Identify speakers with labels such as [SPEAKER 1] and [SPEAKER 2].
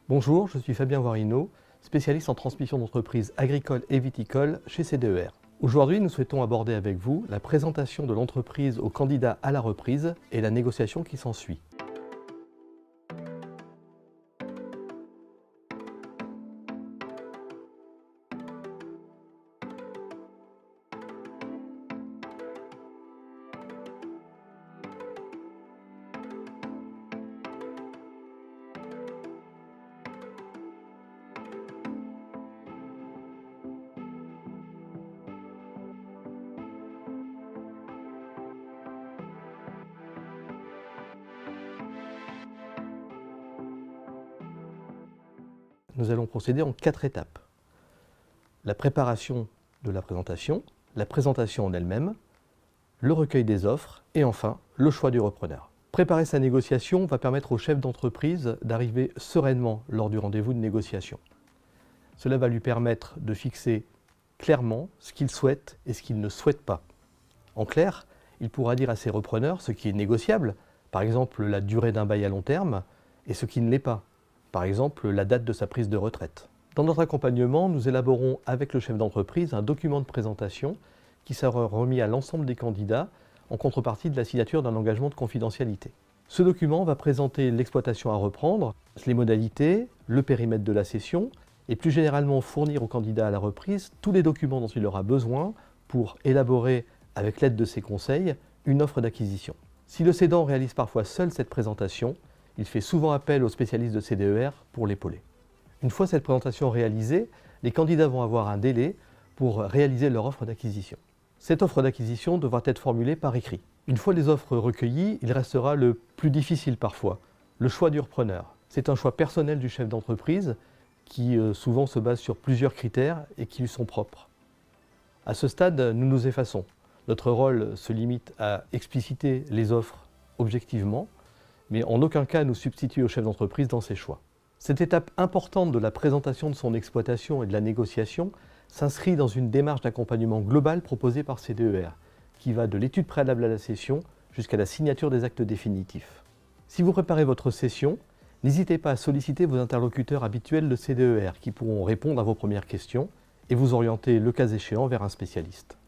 [SPEAKER 1] Bonjour, je suis Fabien Voirino, spécialiste en transmission d'entreprises agricoles et viticoles chez CDER. Aujourd'hui, nous souhaitons aborder avec vous la présentation de l'entreprise au candidat à la reprise et la négociation qui s'ensuit. Nous allons procéder en 4 étapes. La préparation de la présentation en elle-même, le recueil des offres et enfin le choix du repreneur. Préparer sa négociation va permettre au chef d'entreprise d'arriver sereinement lors du rendez-vous de négociation. Cela va lui permettre de fixer clairement ce qu'il souhaite et ce qu'il ne souhaite pas. En clair, il pourra dire à ses repreneurs ce qui est négociable, par exemple la durée d'un bail à long terme, et ce qui ne l'est pas, par exemple la date de sa prise de retraite. Dans notre accompagnement, nous élaborons avec le chef d'entreprise un document de présentation qui sera remis à l'ensemble des candidats en contrepartie de la signature d'un engagement de confidentialité. Ce document va présenter l'exploitation à reprendre, les modalités, le périmètre de la cession et plus généralement fournir au candidat à la reprise tous les documents dont il aura besoin pour élaborer, avec l'aide de ses conseils, une offre d'acquisition. Si le cédant réalise parfois seul cette présentation, il fait souvent appel aux spécialistes de CDER pour l'épauler. Une fois cette présentation réalisée, les candidats vont avoir un délai pour réaliser leur offre d'acquisition. Cette offre d'acquisition devra être formulée par écrit. Une fois les offres recueillies, il restera le plus difficile parfois, le choix du repreneur. C'est un choix personnel du chef d'entreprise qui souvent se base sur plusieurs critères et qui lui sont propres. À ce stade, nous nous effaçons. Notre rôle se limite à expliciter les offres objectivement, mais en aucun cas nous substituer au chef d'entreprise dans ses choix. Cette étape importante de la présentation de son exploitation et de la négociation s'inscrit dans une démarche d'accompagnement global proposée par CDER, qui va de l'étude préalable à la cession jusqu'à la signature des actes définitifs. Si vous préparez votre cession, n'hésitez pas à solliciter vos interlocuteurs habituels de CDER qui pourront répondre à vos premières questions et vous orienter le cas échéant vers un spécialiste.